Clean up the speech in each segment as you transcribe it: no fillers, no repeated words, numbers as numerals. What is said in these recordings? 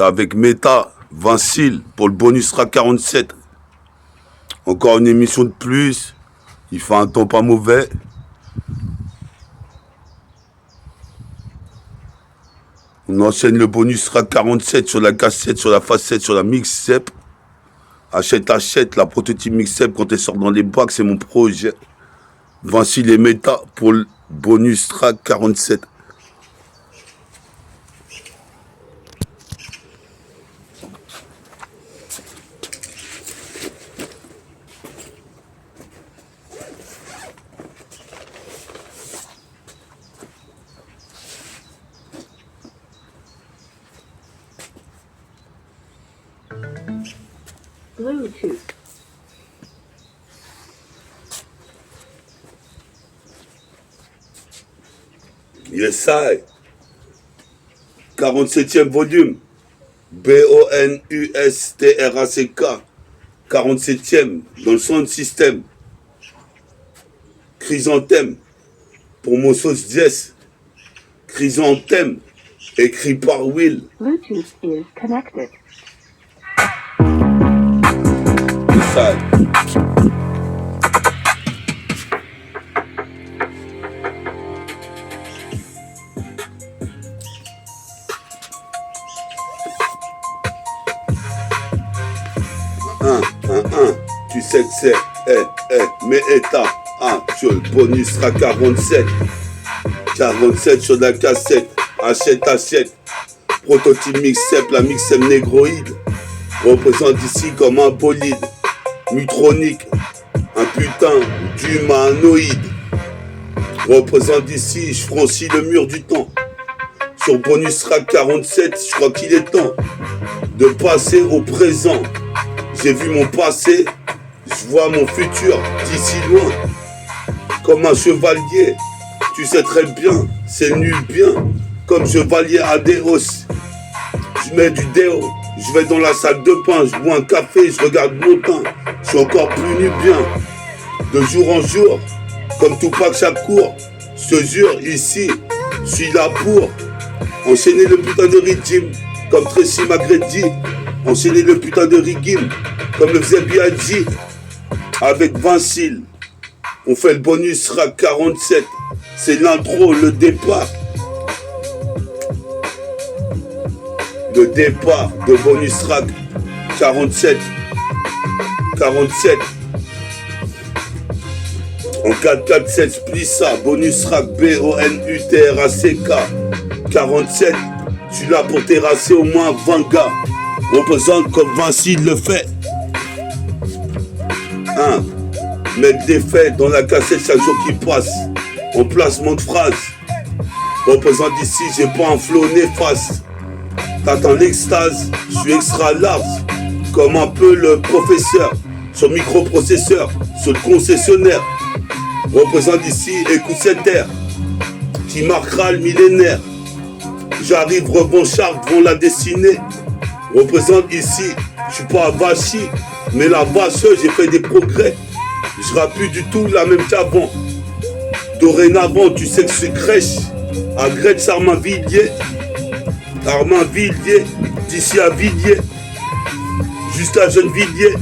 avec Meta, Vincile pour le bonus RAC 47. Encore une émission de plus. Il fait un temps pas mauvais. On enchaîne le bonus RAC 47 sur la cassette, sur la facette, sur la mixtape. Achète la prototype mixtape quand elle sort dans les bacs, c'est mon projet. Vincile et Meta pour le bonus RAC 47. Bluetooth. Yes, I. 47e volume. BONUSTRACK. 47e dans le sound system. Chrysanthème. Pour mon sauce Jess. Chrysanthème. Écrit par Will. Bluetooth is connected. Yes, tu sais que c'est mais état sur le bonus RAC 47. 47 sur la cassette. Achète. Prototype mixtape, la mixtape négroïde. Représente ici comme un bolide. Mutronique. Un putain d'humanoïde. Représente ici, je franchis le mur du temps. Sur bonus RAC 47, je crois qu'il est temps de passer au présent. J'ai vu mon passé, je vois mon futur d'ici loin. Comme un chevalier, tu sais très bien, c'est nu bien. Comme chevalier Adéos, je mets du déo. Je vais dans la salle de bain, je bois un café, je regarde mon teint. Je suis encore plus nu bien. De jour en jour, comme Tupac Shakur, je te jure, ici, je suis là pour enchaîner le putain de régime, comme Tracy McGrady. Enchaîner le putain de régime, comme le faisait B.I.G. Avec Vincile. On fait le bonus RAC 47. C'est l'intro, le départ. Le départ de bonus RAC 47. 47. En 4-4-7, Splissa, bonus RAC BONUTRACK. 47. Je suis là pour terrasser au moins 20 gars. Représente comme Vincile le fait. Mettre des faits dans la cassette chaque jour qui passe. En placement de phrases. Représente ici, j'ai pas un flow néfaste. T'attends l'extase, je suis extra large. Comme un peu le professeur. Sur microprocesseur, sur le concessionnaire. Représente ici, écoute cette air qui marquera le millénaire. J'arrive, rebonchard, vont la dessiner. Représente ici, je suis pas avachi, mais la vache, j'ai fait des progrès. Je rappe plus du tout la même qu'avant. Dorénavant, tu sais que je suis crèche. À Gretz, Armainvilliers, d'ici à Villiers, jusqu'à Gennevilliers.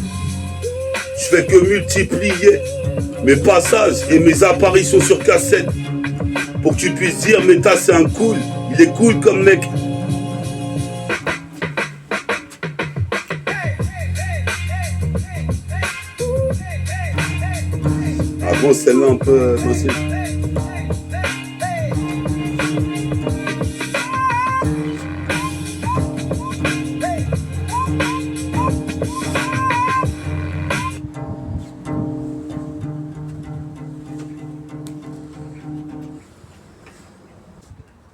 Je fais que multiplier mes passages et mes apparitions sur cassette. Pour que tu puisses dire, Meta c'est un cool, il est cool comme mec. Bon, celle-là un peu facile.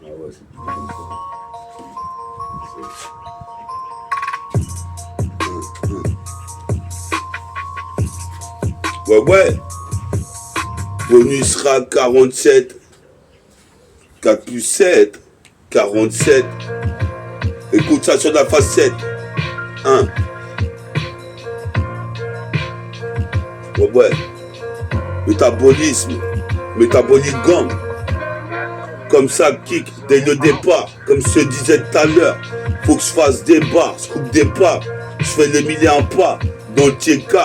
Ah ouais, c'est tout comme ça. Ouais. Bonus RAC 47. 4 plus 7. 47. Écoute ça sur la facette. 1. Ouais. Métabolisme. Comme ça kick dès le départ. Comme je te disais tout à l'heure. Faut que je fasse des bars, je coupe des pas, je fais les mille et un pas. Dans le TK,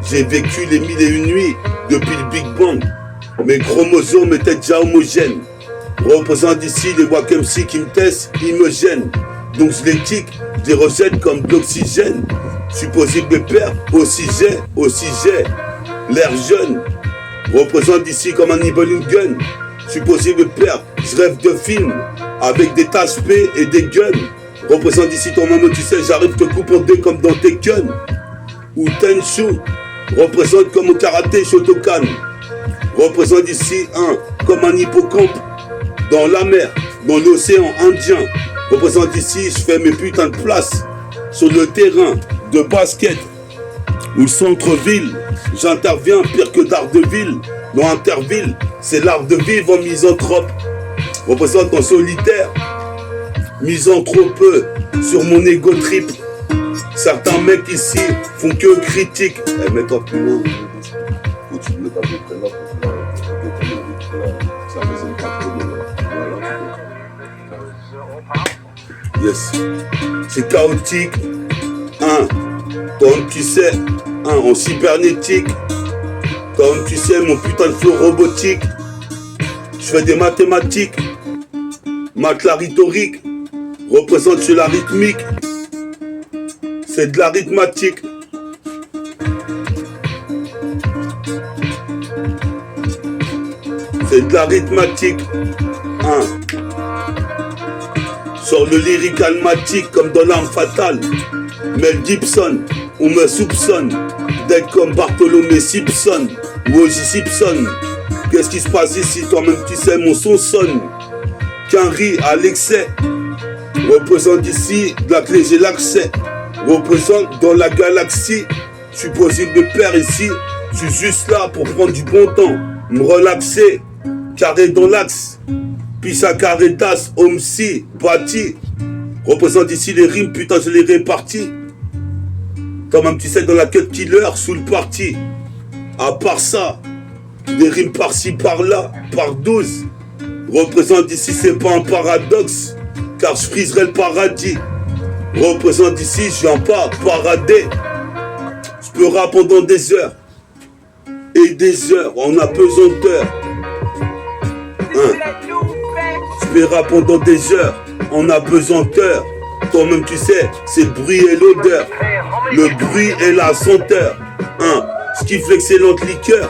j'ai vécu les mille et une nuits depuis le Big Bang. Mes chromosomes étaient déjà homogènes. Représente ici les Wack MC qui me testent, ils me gênent. Donc je les kick, je les rejette comme de l'oxygène. Je suis possible de perdre, aussi j'ai l'air jeune. Représente ici comme un Evil Gun. Je suis possible de perdre, je rêve de films avec des tasses P et des guns. Représente ici ton maman, tu sais, j'arrive te coupe en deux comme dans Tekken. Ou Tenshu, représente comme au karaté Shotokan. Représente ici comme un hippocampe dans la mer, dans l'océan Indien. Représente ici, je fais mes putains de places sur le terrain de basket ou le centre-ville. J'interviens pire que Daredevil. Dans Interville, c'est l'art de vivre en misanthrope. Représente en solitaire, misanthrope sur mon ego trip. Certains mecs ici font que critique. Eh, mets-toi plus loin. Faut que tu me mettes à peu près là. Ça résonne pas trop bien. Voilà. Yes. C'est chaotique. Comme tu sais, en cybernétique. Comme tu sais, mon putain de flow robotique. Je fais des mathématiques. Math la rhétorique. Représente sur la rythmique. C'est de l'arithmétique. C'est de l'arithmétique. Sur le lyrique almatique comme dans l'arme fatale. Mel Gibson, on me soupçonne d'être comme Bartholomé Simpson ou O.J. Simpson. Qu'est-ce qui se passe ici? Toi-même tu sais, mon son sonne. Qu'un riz à l'excès. Représente ici de la clé, j'ai l'accès. Représente dans la galaxie. Je suis possible de perdre ici. Je suis juste là pour prendre du bon temps, me relaxer. Carré dans l'axe. Pisa Caritas, Omsi, Bati. Représente ici les rimes, putain, je les répartis. Comme un petit set dans la quête killer sous le parti. À part ça, des rimes par-ci, par-là, par 12. Représente ici, c'est pas un paradoxe, car je friserai le paradis. Représente ici, je viens pas parader. Je peux rap pendant des heures. Et des heures, on a pesanteur. Je peux rap pendant des heures, on a pesanteur. Toi-même tu sais, c'est le bruit et l'odeur. Le bruit et la senteur. Je kiffe l'excellente liqueur.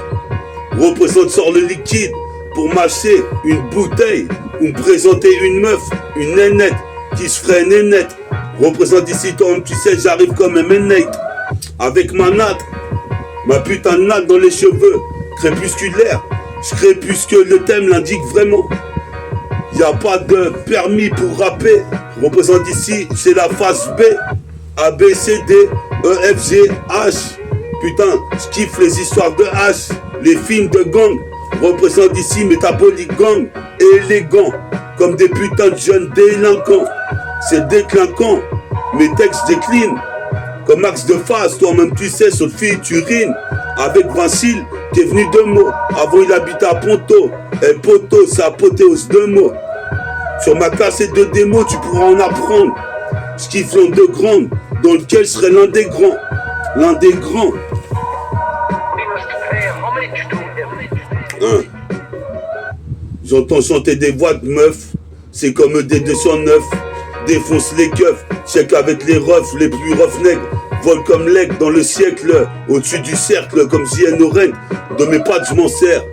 Représente sur le liquide pour mâcher une bouteille ou me présenter une meuf, une nénette qui se ferait nénette. Représente ici, toi-même tu sais, j'arrive comme un ménate. Avec ma natte, ma putain de natte dans les cheveux, crépusculaire. Je crépuscule, le thème l'indique vraiment. Y a pas de permis pour rapper. Représente ici, c'est la phase B. A, B, C, D, E, F, G, H. Putain, je kiffe les histoires de H. Les films de gang. Représente ici, métabolique gang. Élégant, comme des putains de jeunes délinquants. C'est déclinquant, mes textes déclinent. Comme axe de phase, toi-même tu sais, sur le featuring. Avec Vincile, qui est venu de mots. Avant il habitait à Ponto. Et Poto, c'est apothéose de mots. Sur ma cassette de démo, tu pourras en apprendre. Ce qui font de grandes, dans lequel je serai l'un des grands. L'un des grands. J'entends chanter des voix de meufs. C'est comme des 209. Défonce les keufs. Check avec les refs, les plus roughnecks. Vole comme l'aigle dans le siècle. Au-dessus du cercle, comme JN Oren. De mes pattes, je m'en sers.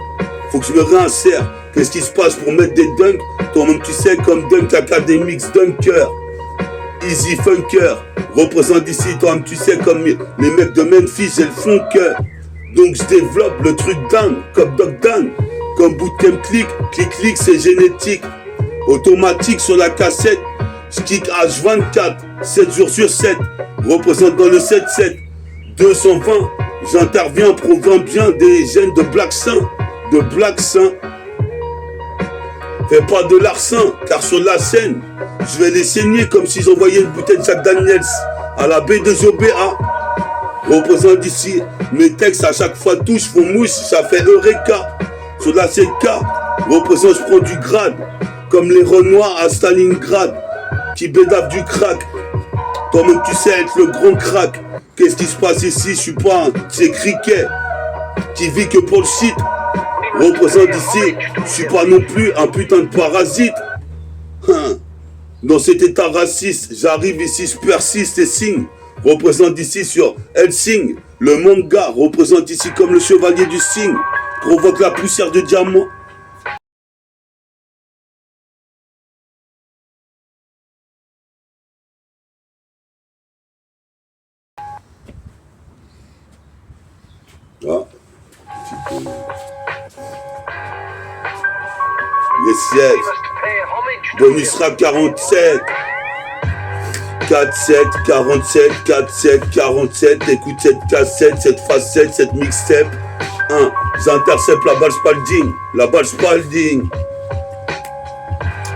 Faut que je me réinsère. Qu'est-ce qui se passe pour mettre des dunks? Toi-même tu sais, comme Dunk Academics, Dunker. Easy Funker. Représente ici, toi-même tu sais, comme les mecs de Memphis, j'ai le fond cœur. Donc je développe le truc dingue, comme Doc Dan. Comme Bootcamp Click, clic, c'est génétique. Automatique sur la cassette. Je kick H24, 7 jours sur 7. Représente dans le 7-7. 220, j'interviens, provient bien des gènes de Black Saint. De Black Saint. Fais pas de larcin, car sur la scène, je vais les saigner comme s'ils envoyaient une bouteille de Jack Daniels à la B2OBA. Représente ici, mes textes à chaque fois touche, font mouche, ça fait Eureka. Sur la CK, représente, je prends du grade, comme les Renois à Stalingrad, qui bédavent du crack, Toi-même tu sais être le grand crack. Qu'est-ce qui se passe ici? Je suis pas un c'est criquet qui vit que pour le shit. Représente ici, je suis pas non plus un putain de parasite. Dans cet état raciste, j'arrive ici, je persiste et signe. Représente ici sur Helsing. Le manga représente ici comme le chevalier du cygne. Provoque la poussière de diamant. Ah. Yes. Bonus rap 47. 47, 47, 47, 47. Écoute cette cassette, cette facette, cette mixtape. J'intercepte la balle Spalding. La balle Spalding.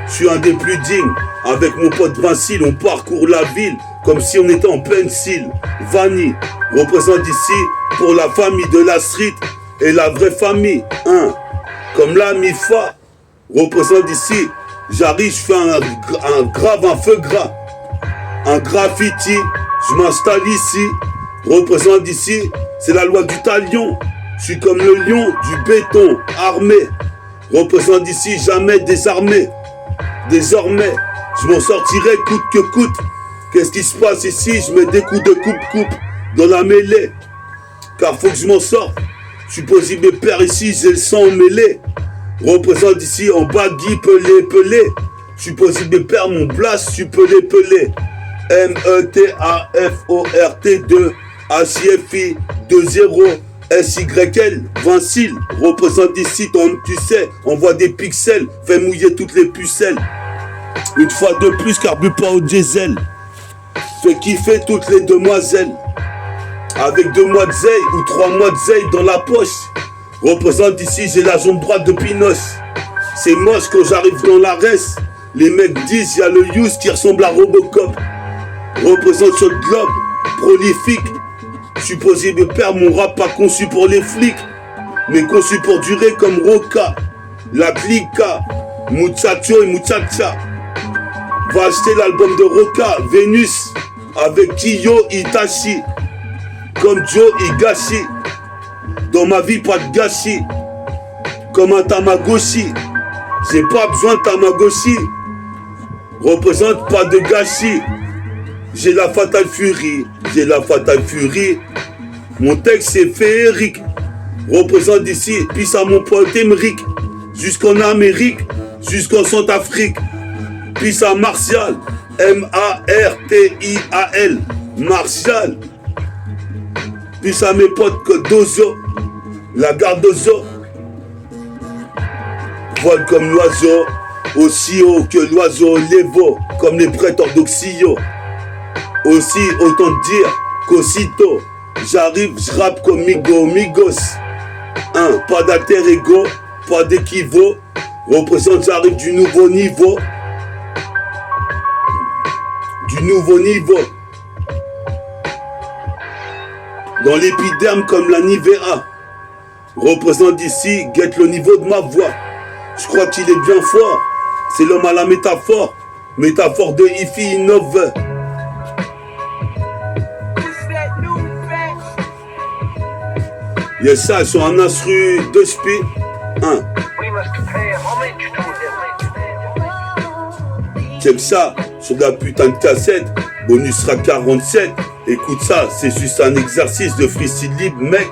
Je suis un des plus dignes. Avec mon pote Vincile, on parcourt la ville comme si on était en pencil. Vanille représente ici pour la famille de la street et la vraie famille. Comme la MIFA représente ici. J'arrive, je fais un grave, un feu gras. Un graffiti, je m'installe ici. Représente ici, c'est la loi du talion. Je suis comme le lion du béton armé. Représente ici, jamais désarmé. Désormais, je m'en sortirai coûte que coûte. Qu'est-ce qui se passe ici? Je mets des coups de coupe-coupe dans la mêlée. Car faut que je m'en sorte. Je suis possible père ici, j'ai le sang mêlé. Représente ici en baggy, pelé. Je suis possible père mon blast, tu peux l'épeler. METAFORT2 HIFI 20 SYL Vincile représente ici, toi-même tu sais, envoie des pixels, fais mouiller toutes les pucelles. Une fois de plus, carbure pas au diesel. Fais kiffer toutes les demoiselles. Avec 2 mois de zeille ou 3 mois de zeille dans la poche. Représente ici, j'ai la jambe droite de Pinos. C'est moche quand j'arrive dans la res. Les mecs disent, y a le Youth qui ressemble à Robocop. Représente sur le globe, prolifique. Je suis possible père, mon rap pas conçu pour les flics, mais conçu pour durer comme Roca. La clica, muchacho et muchacha. Va acheter l'album de Roca, Vénus, avec Kiyo Itachi. Comme Joe Higashi. Dans ma vie, pas de gâchis. Comme un Tamagotchi. J'ai pas besoin de Tamagotchi. Représente pas de gâchis. J'ai la Fatal Fury. J'ai la Fatal Fury. Mon texte c'est féerique. Représente ici. Puis à mon pote Emric. Jusqu'en Amérique. Jusqu'en Centrafrique. Puis à Martial. MARTIAL. Martial. Puis à mes potes que Dozo. La garde Dozo. Vole comme l'oiseau. Aussi haut que l'oiseau l'évo. Comme les prêtres orthodoxio. Aussi autant dire qu'aussitôt j'arrive, je rappe comme Migos. Pas d'alter ego, pas d'équivaut. Représente, j'arrive du nouveau niveau. Du nouveau niveau. Dans l'épiderme comme la Nivea. Représente ici, guette le niveau de ma voix. Je crois qu'il est bien fort. C'est l'homme à la métaphore. Métaphore de Ifi innove. Yes, ça, sur un instru de spi. Check ça, sur de la putain de cassette. Bonus rap 47. Écoute ça, c'est juste un exercice de freestyle libre, mec.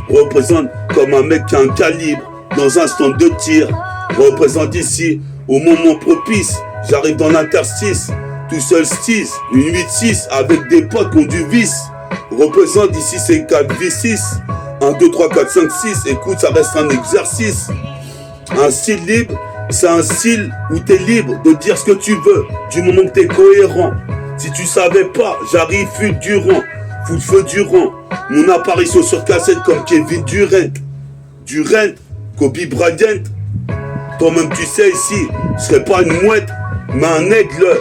Représente comme un mec qui a un calibre dans un stand de tir. Représente ici, au moment propice. J'arrive dans l'interstice. Tout seul 6, une 8-6 avec des potes qui ont du vice. Représente ici, c'est 4 V6. 1, 2, 3, 4, 5, 6, écoute, ça reste un exercice. Un style libre, c'est un style où tu es libre de dire ce que tu veux, du moment que tu es cohérent. Si tu savais pas, j'arrive fulgurant, feu durant. Mon apparition sur cassette comme Kevin Durant. Durant, Kobe Bryant. Toi-même tu sais ici, je serais pas une mouette, mais un aigle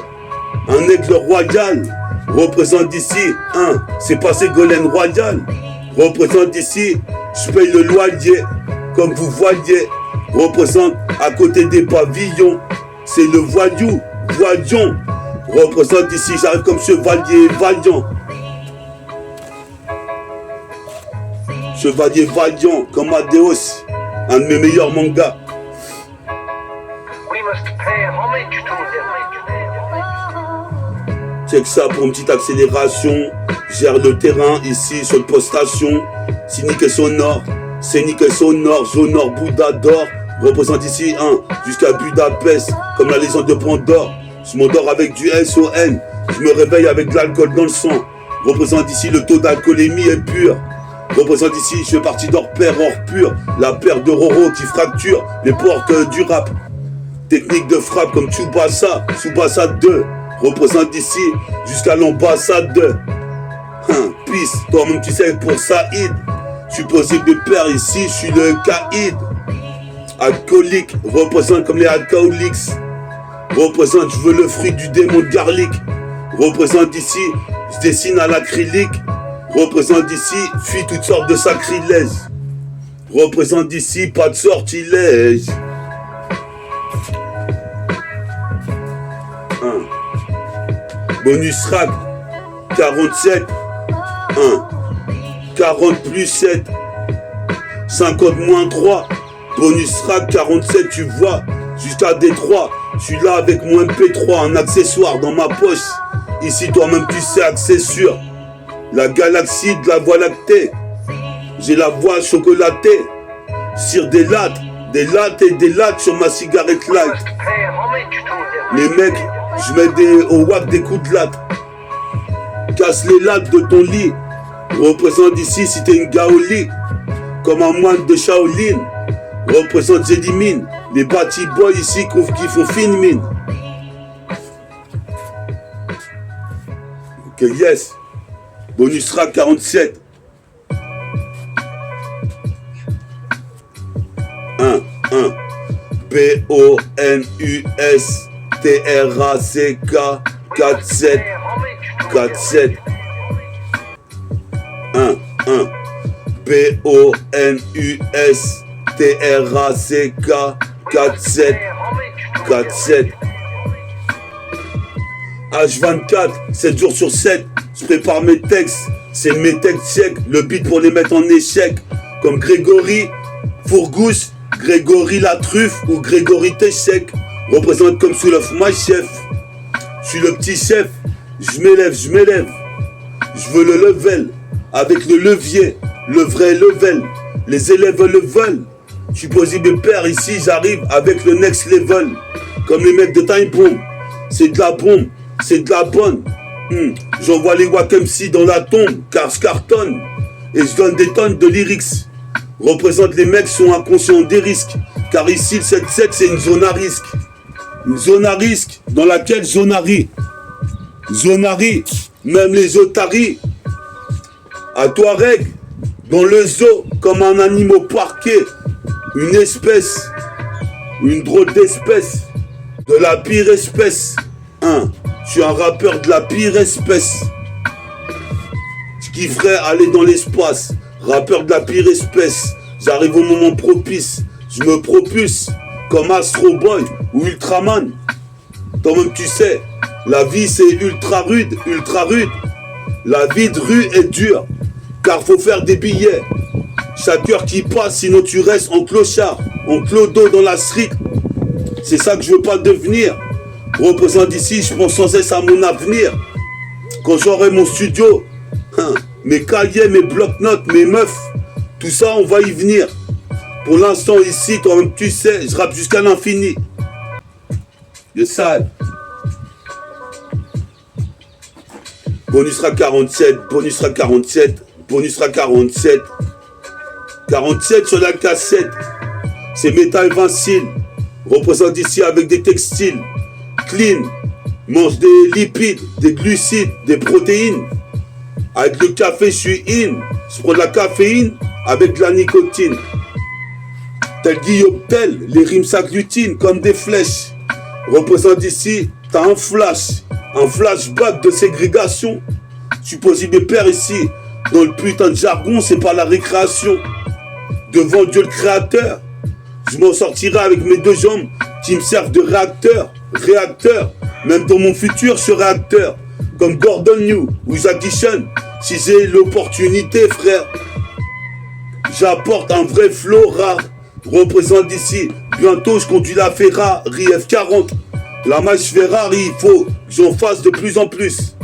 royal. Représente ici, c'est pas Ségolène Royal. Représente ici, je paye le loyer, comme vous voyez. Représente à côté des pavillons, c'est le voyou, voyons. Représente ici, j'arrive comme chevalier valiant. Chevalier valiant, comme Adeos, un de mes meilleurs mangas. Check ça pour une petite accélération. Gère le terrain ici sur le post-station. Cynique et sonore. Scénique et sonore. Sonore Bouddha d'or. Représente ici jusqu'à Budapest. Comme la légende de Pandore. Je m'endors avec du SON. Je me réveille avec de l'alcool dans le sang. Représente ici le taux d'alcoolémie est pur. Représente ici, je fais partie d'or pair, or pur. La paire de Roro qui fracture les portes du rap. Technique de frappe comme Tsubasa, Tsubasa 2. Représente ici jusqu'à l'ambassade. Peace, toi-même tu sais pour Saïd. Je suis possible de père ici, je suis le caïd. Alcoolique, représente comme les alcooliques. Représente, je veux le fruit du démon de garlic. Représente ici, je dessine à l'acrylique. Représente ici, fuis toutes sortes de sacrilèges. Représente ici, pas de sortilège. Bonus rack, 47. 40 plus 7. 50 moins 3. Bonus rack, 47, tu vois. Jusqu'à Détroit. Je suis là avec mon MP3, un accessoire dans ma poche. Ici, toi-même, tu sais, accès sûr. La galaxie de la voie lactée. J'ai la voix chocolatée. Sur des lattes et des lattes sur ma cigarette light. Les mecs, je mets au wap des coups de latte. Casse les lattes de ton lit. Représente ici si t'es une gaoli. Comme un moine de Shaolin. Représente Zedimine. Les bâtis boys ici qui font fine mine. Ok, yes. Bonus rack 47. 1. B-O-N-U-S-T-R-A-C-K 47. 47. 1. B-O-N-U-S-T-R-A-C-K 47. 47. H24, 7 jours sur 7. Je prépare mes textes, c'est mes textes check, le beat pour les mettre en échec. Comme Grégory Fourgousse, Grégory la truffe ou Grégory Téchec. Représente comme Soulef my chef. Je suis le petit chef, je m'élève. Je veux le level, avec le levier, le vrai level. Les élèves le veulent. Je suis possible père ici, j'arrive avec le next level. Comme les mecs de Time Bomb, c'est de la bombe, c'est de la bonne. J'envoie les Wack MC dans la tombe, car je cartonne. Et je donne des tonnes de lyrics. Représente les mecs sont inconscients des risques. Car ici, le 7-7, c'est une zone à risque. Une zone à risque dans laquelle zonari. Zonari, même les otaries. À Touareg, dans le zoo, comme un animal parqué. Une espèce, une drôle d'espèce. De la pire espèce. Je suis un rappeur de la pire espèce. Je kifferais aller dans l'espace. Rappeur de la pire espèce. J'arrive au moment propice. Je me propulse comme Astro Boy ou Ultraman. Toi-même tu sais, la vie c'est ultra rude, ultra rude. La vie de rue est dure, car faut faire des billets. Chaque heure qui passe, sinon tu restes en clochard, en clodo dans la street. C'est ça que je veux pas devenir. Représente ici, je pense sans cesse à mon avenir. Quand j'aurai mon studio, mes cahiers, mes bloc-notes, mes meufs, tout ça, on va y venir. Pour l'instant, ici, toi-même, tu sais, je rappe jusqu'à l'infini. Je sais. Bonus sera 47, bonus sera 47, bonus sera 47. 47 sur la cassette. C'est métal vincile. Représente ici avec des textiles. Clean, mange des lipides, des glucides, des protéines. Avec le café, je suis in. Je prends de la caféine avec de la nicotine. Tel Guillaume Tell, les rimes s'agglutinent comme des flèches. Représente ici, t'as un flashback de ségrégation. Je suis possible père ici. Dans le putain de jargon, c'est pas la récréation. Devant Dieu le créateur, je m'en sortirai avec mes deux jambes qui me servent de réacteur. réacteur. Même dans mon futur, je serai acteur. Comme Gordon New ou Jackie Chan. Si j'ai l'opportunité, frère. J'apporte un vrai flow rare. Représente d'ici. Bientôt, je conduis la Ferrari F40. La match Ferrari, il faut que j'en fasse de plus en plus.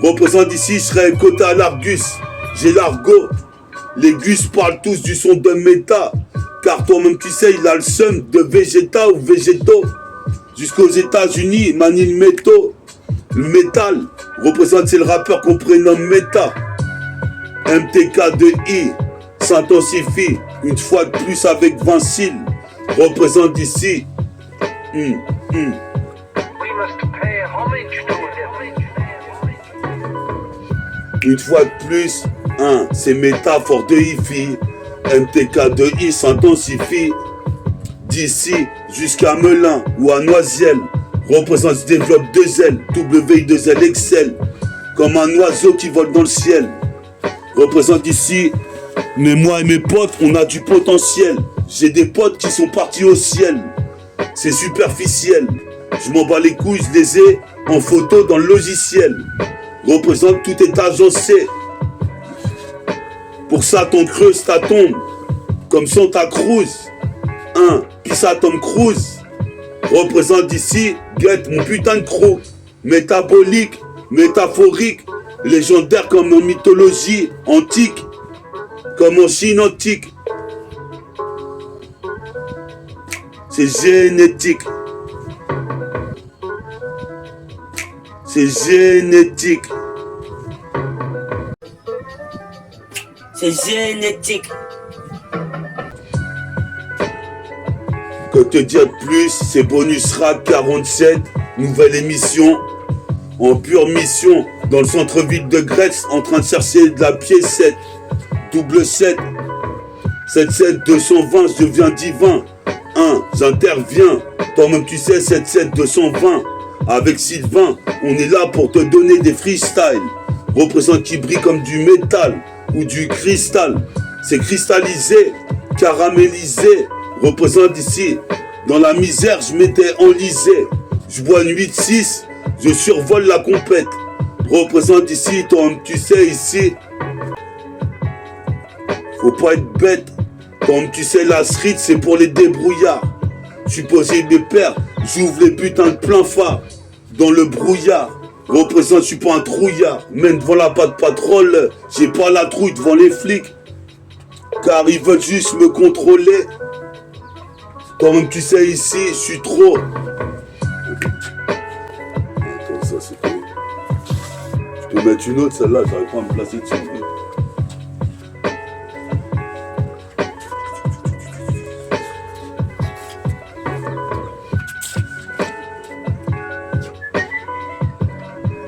Représente d'ici, je serai côté à l'Argus. J'ai l'argot. Les gus parlent tous du son de méta. Car toi-même tu sais, il a le seum de Vegeta ou Végétaux. Jusqu'aux États-Unis, manie le métaux. Le métal représente, c'est le rappeur qu'on prénomme Méta. MTK2I s'intensifie une fois de plus avec Vincile. Représente ici. Une fois de plus, c'est métaphore de hi-fi. MTK2I s'intensifie d'ici jusqu'à Melun ou à Noisiel. Représente, se développe 2 ailes, WI2L Excel, comme un oiseau qui vole dans le ciel. Représente ici, mais moi et mes potes, on a du potentiel. J'ai des potes qui sont partis au ciel. C'est superficiel. Je m'en bats les couilles, je les ai en photo dans le logiciel. Représente, tout est agencé. Pour ça, ton creuse ta tombe, comme Santa Cruz. Puis ça, Tom Cruise. Représente ici, guette mon putain de crew. Métabolique, métaphorique, légendaire comme en mythologie antique, comme en Chine antique. C'est génétique. C'est génétique. C'est génétique. Que te dire de plus, c'est Bonus Rap 47, nouvelle émission, en pure mission, dans le centre-ville de Grèce, en train de chercher de la piécette, double 7, 77 220, je deviens divin, j'interviens, toi-même tu sais, 77 220, avec Sylvain, on est là pour te donner des freestyles, représente qui brille comme du métal, ou du cristal, c'est cristallisé, caramélisé, représente ici, dans la misère, je m'étais enlisé. Je bois une 8-6, je survole la compète. Représente ici, toi, tu sais, ici. Faut pas être bête. Comme tu sais, la street, c'est pour les débrouillards. Je suis posé des pères, j'ouvre les putains de plein phare. Dans le brouillard. Représente, je suis pas un trouillard. Même devant la patte patrole, j'ai pas la trouille devant les flics. Car ils veulent juste me contrôler. Toi-même tu sais ici, je suis trop. Attends, ça c'est quoi? Je peux mettre une autre, celle-là, j'arrive pas à me placer dessus.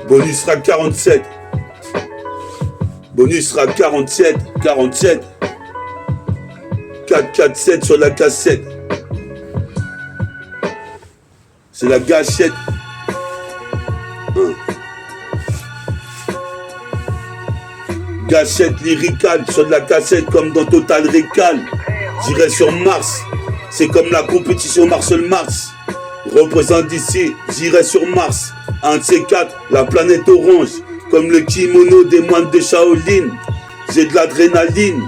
Bonus Rap 47. Bonus Rap 47. 47. 447 sur la cassette. C'est la gâchette. Gâchette lyricale sur de la cassette comme dans Total Recall. J'irai sur Mars. C'est comme la compétition Marcel Mars. Représente d'ici, j'irai sur Mars. Un de ces quatre, la planète orange. Comme le kimono des moines de Shaolin. J'ai de l'adrénaline.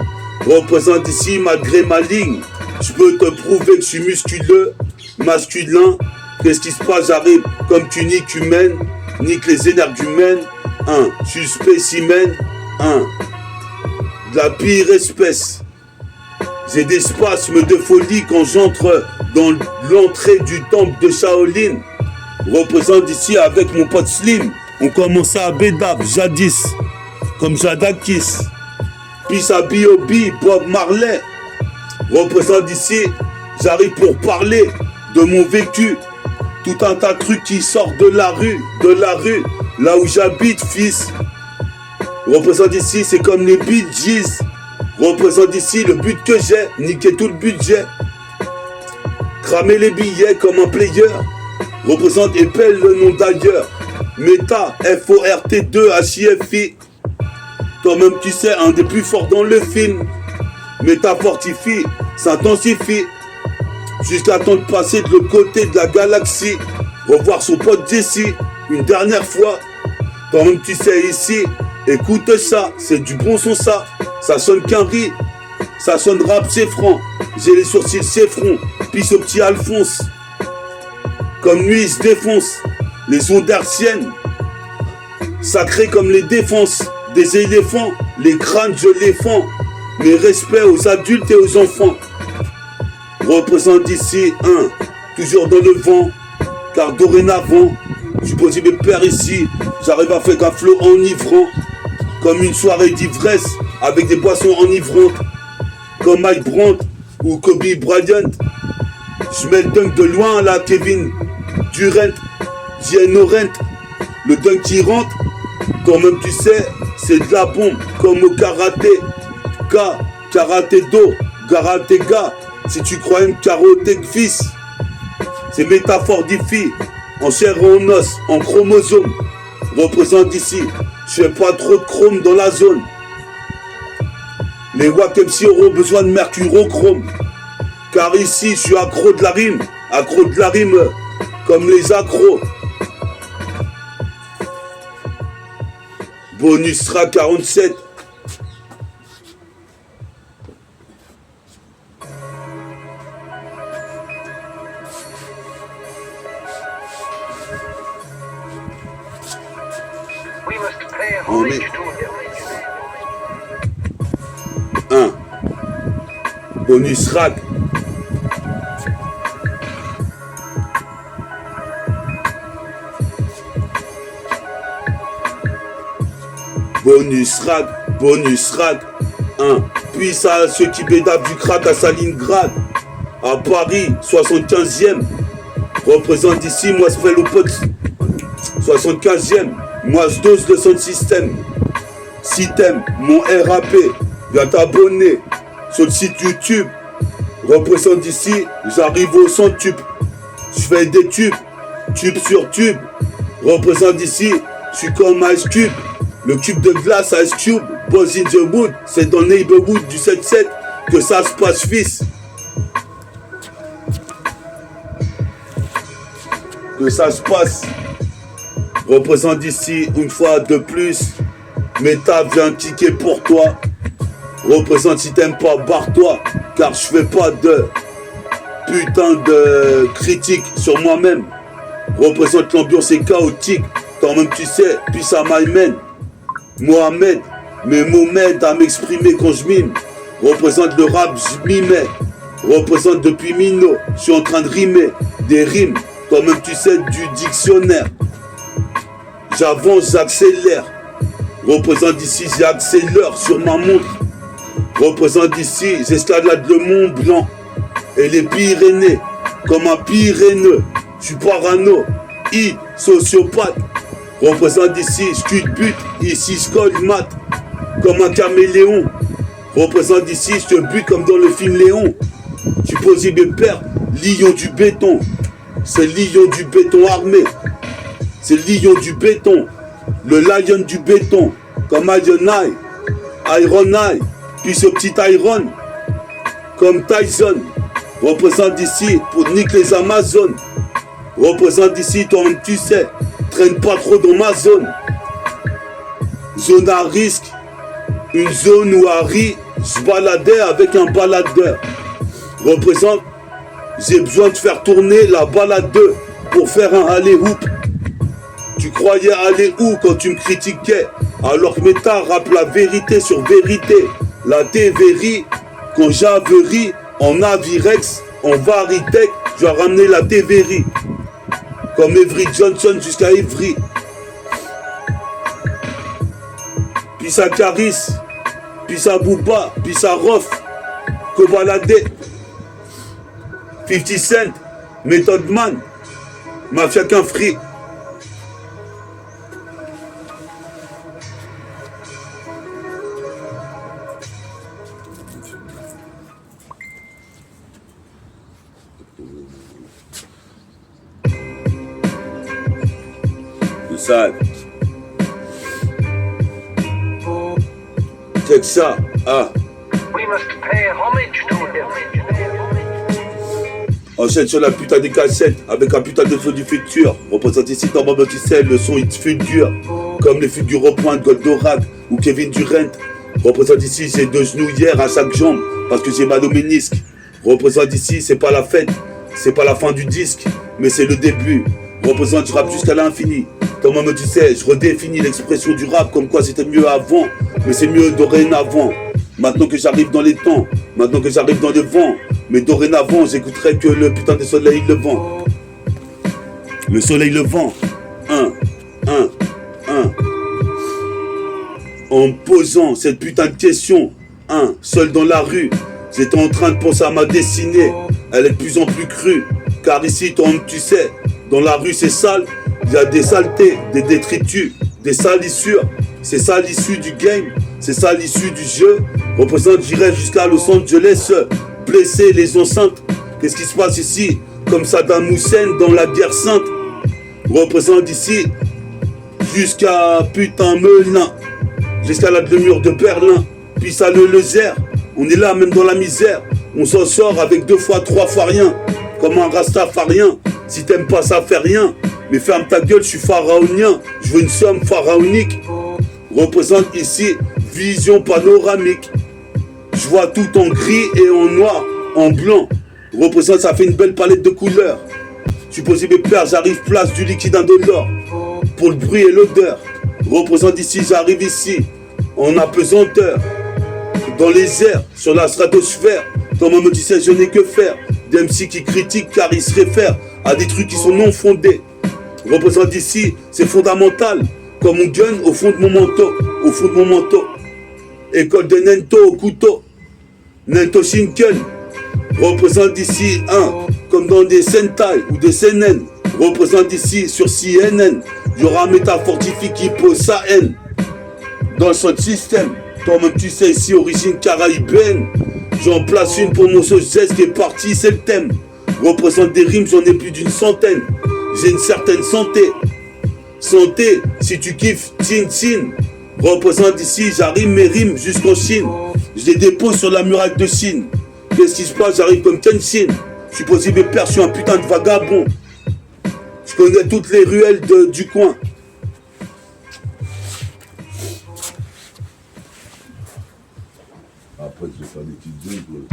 Représente ici malgré ma ligne. Je peux te prouver que je suis musculeux, masculin. Qu'est-ce qui se passe? J'arrive comme tu niques humaine, nique les énergies humaines. Je suis spécimen. De la pire espèce. J'ai des spasmes de folie quand j'entre dans l'entrée du temple de Shaolin. Représente ici avec mon pote Slim. On commençait à Bédab, jadis, comme Jadakis. Puis à B.O.B, Bob Marley. Représente ici, j'arrive pour parler de mon vécu. Tout un tas de trucs qui sortent de la rue, là où j'habite, fils. Représente ici, c'est comme les Bee Gees. Représente ici, le but que j'ai, niquer tout le budget. Cramer les billets comme un player. Représente épelle le nom d'ailleurs. Méta, FORT2HIFI. Toi-même tu sais, un des plus forts dans le film. Méta fortifie, s'intensifie. Jusqu'à temps de passer de l'autre côté de la galaxie. revoir son pote Jesse une dernière fois. Toi-même tu sais ici, écoute ça, c'est du bon son ça. Ça sonne qu'un riz, ça sonne rap c'est franc. J'ai les sourcils c'est front, pisse au petit Alphonse. Comme lui il se défonce, les ondes hertziennes, sacrées comme les défenses des éléphants, les crânes je les fends. Mes respects aux adultes et aux enfants. Représente ici un, toujours dans le vent, car dorénavant, je pose mes pères ici, j'arrive à faire un flot enivrant, comme une soirée d'ivresse, avec des boissons enivrantes, comme Mike Brandt ou Kobe Bryant. Je mets le dunk de loin là, Kevin Durant, J.N. Orent, le dunk qui rentre, toi-même tu sais, c'est de la bombe, comme au karaté, karaté do, karaté ga. Si tu crois une carotte fils, c'est métaphore d'IFI, en chair et en os, en chromosome. Représente ici, je fais pas trop de chrome dans la zone. Les Wack MC auront besoin de mercurochrome. Car ici, je suis accro de la rime comme les accros. Bonus sera 47. On est 1. Bonus rack. Bonus rack. 1. Puis à ceux qui bédavent du crack à Stalingrad. À Paris, 75e. Représente ici, moi, je fais le pote. 75e. Moi je dose de son système. Si t'aimes mon RAP, viens t'abonner sur le site YouTube. Représente ici, j'arrive au 100 tubes. Je fais des tubes, tube sur tube. Représente ici, je suis comme Ice Cube. Le cube de glace Ice Cube, Boys in the Wood. C'est dans le neighborhood du 7-7 que ça se passe, fils. Que ça se passe. Représente ici une fois de plus. Méta vient ticket pour toi. Représente si t'aimes pas, barre-toi. Car je fais pas de putain de critique sur moi-même. Représente l'ambiance est chaotique. Toi-même tu sais, puis ça m'amène. Mohamed, mes mots m'aident à m'exprimer quand je mime. Représente le rap, je m'y mets. Représente depuis Mino, je suis en train de rimer. Des rimes, toi-même tu sais du dictionnaire. J'avance, j'accélère. Représente ici, j'accélère sur ma montre. Représente ici, j'escalade le Mont Blanc et les Pyrénées. Comme un Pyréneux, je suis parano, sociopathe. Représente ici, je culbute, ici je colle mat. Comme un caméléon. Représente ici, je te bute comme dans le film Léon. Tu poses mes pères, lion du béton. C'est lion du béton armé. C'est le lion du béton, le lion du béton, comme Iron Eye, puis ce petit Iron, comme Tyson, représente ici pour niquer les Amazones, représente ici, toi-même tu sais, traîne pas trop dans ma zone, zone à risque, une zone où Harry se baladait avec un baladeur, représente, j'ai besoin de faire tourner la balade 2 pour faire un alley-hoop. Tu croyais aller où quand tu me critiquais? Alors que Méta rappe la vérité sur vérité. La TVRI, quand j'averie, en Avirex, en Varitech, je vais ramener la TVRI. Comme Avery Johnson jusqu'à Ivry. Puis ça Caris, puis ça Booba, puis ça Rof, Kobalade, 50 Cent, Method Man, Mafia qu'un free. Sale. Check ça. Ah. Enchaîne sur la putain des cassettes avec un putain de flow du futur. Représente ici dans mon tu sais, le son il te fulgure. Comme les figures au point de Goldorak ou Kevin Durant. Représente ici, j'ai 2 genouillères à chaque jambe parce que j'ai mal au ménisque. Représente ici, c'est pas la fête, c'est pas la fin du disque, mais c'est le début. Représente du rap jusqu'à l'infini. Dans mon tu sais, je redéfinis l'expression du rap comme quoi c'était mieux avant, mais c'est mieux dorénavant. Maintenant que j'arrive dans les temps, maintenant que j'arrive dans le vent, mais dorénavant, j'écouterai que le putain de soleil levant. Le soleil levant. En me posant cette putain de question, seul dans la rue, j'étais en train de penser à ma destinée. Elle est de plus en plus crue, car ici, toi, tu sais, dans la rue c'est sale, il y a des saletés, des détritus, des salissures. C'est ça l'issue du game, c'est ça l'issue du jeu. Représente, j'irai jusqu'à Los Angeles, blesser les enceintes. Qu'est-ce qui se passe ici? Comme Saddam Hussein dans la guerre sainte. Représente ici jusqu'à putain Melun, jusqu'à la demeure de Berlin. Puis ça le Lezère, on est là même dans la misère. On s'en sort avec 2 fois, 3 fois rien. Comme un rastafarien, si t'aimes pas ça fait rien. Mais ferme ta gueule, je suis pharaonien, je veux une somme pharaonique. Représente ici vision panoramique. Je vois tout en gris et en noir, en blanc. Représente, ça fait une belle palette de couleurs. Je suis posé mes pleurs, j'arrive place du liquide indolore. Pour le bruit et l'odeur. Représente ici, j'arrive ici, en apesanteur. Dans les airs, sur la stratosphère. Dans mon tu sais, je n'ai que faire. Des MC qui critiquent car ils se réfèrent à des trucs qui sont non fondés. Représente ici, c'est fondamental. Comme on gun au fond de mon manteau, au fond de mon manteau. École de Nento au couteau, Nento Shinken. Représente ici comme dans des Sentai ou des CNN. Représente ici sur CNN. Il y aura un métafortifique qui pose sa haine. Dans son système, toi-même tu sais ici, origine caraïbéenne. J'en place une pour mon geste qui est parti, c'est le thème. Représente des rimes, j'en ai plus d'une centaine. J'ai une certaine santé. Santé, si tu kiffes, Tin Tin. Représente ici, j'arrive mes rimes jusqu'en Chine. Je les dépose sur la muraille de Chine. Qu'est-ce qui se passe? J'arrive comme Kenshin. Je suis posé mes pères, je suis un putain de vagabond. Je connais toutes les ruelles du coin. Après, je vais faire des petites zooms.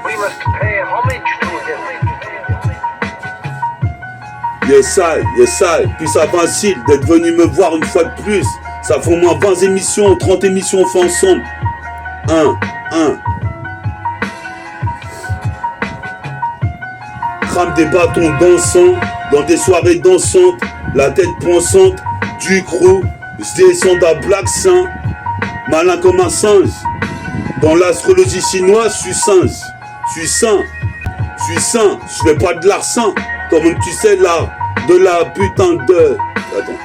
We must pay homage to him. Yes I, puis ça vacille d'être venu me voir une fois de plus. Ça fait au moins 20 émissions, 30 émissions on fait ensemble. Crame des bâtons dansants, dans des soirées dansantes, la tête pensante, du crew, je descends d'un Black Saint, malin comme un singe. Dans l'astrologie chinoise, je suis singe, je suis saint, je fais pas de larcin, comme tu sais là, de la putain de... Attends,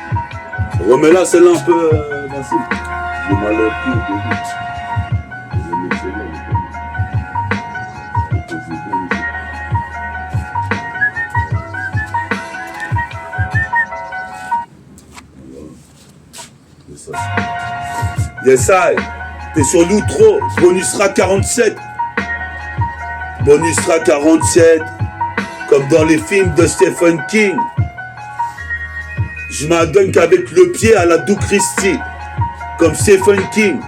remets-la celle-là un peu facile. J'ai mal au cul au début. Yes I, t'es sur l'outro, bonus track 47. Bonus track 47, comme dans les films de Stephen King. Je m'adonne qu'avec le pied à la Doux Christie, comme Stephen King,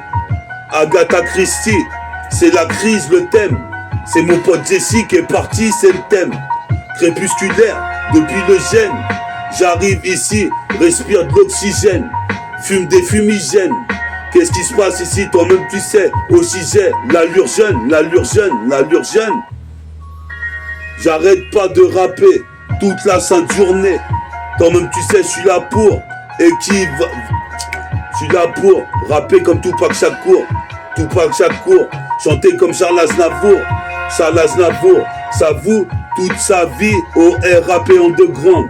Agatha Christie. C'est la crise le thème, c'est mon pote Jesse qui est parti, c'est le thème. Crépusculaire, depuis le gène, j'arrive ici, respire de l'oxygène, fume des fumigènes. Qu'est-ce qui se passe ici? Toi-même tu sais, aussi j'ai l'allure jeune, l'allure jeune, l'allure jeune. J'arrête pas de rapper toute la sainte journée. Toi-même tu sais, je suis là pour je suis là pour rapper comme Tupac Shakur, Tupac Shakur, chanter comme Charles Aznavour, Charles Aznavour, ça vaut toute sa vie au RAP underground.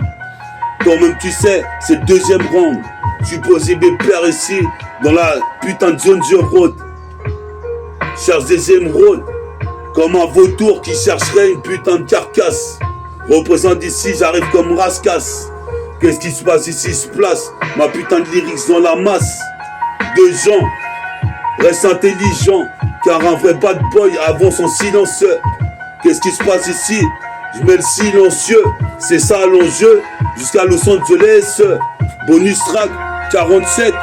Toi-même tu sais, c'est le deuxième round. Je suis posé mes pères ici, dans la putain de zone de road. Cherche des émeraudes, comme un vautour qui chercherait une putain de carcasse. Représente ici, j'arrive comme Rascasse. Qu'est-ce qui se passe ici, se place ma putain de lyrics dans la masse. de gens. Reste intelligent, car un vrai bad boy avance en silencieux. Qu'est-ce qui se passe ici? Je mets le silencieux, c'est ça l'enjeu. Jusqu'à Los Angeles, bonus track 47.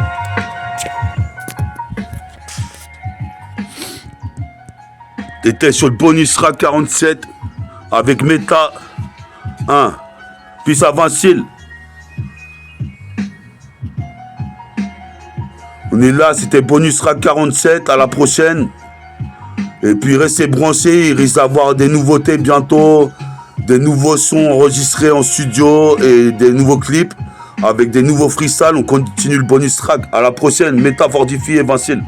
T'étais sur le bonus track 47 avec Meta 1. Puis ça Vincile. On est là, c'était bonus track 47. À la prochaine. Et puis restez branchés, il risque d'avoir des nouveautés bientôt, des nouveaux sons enregistrés en studio et des nouveaux clips avec des nouveaux freestyles. On continue le bonus track. À la prochaine, Meta Fortifié et Vincile.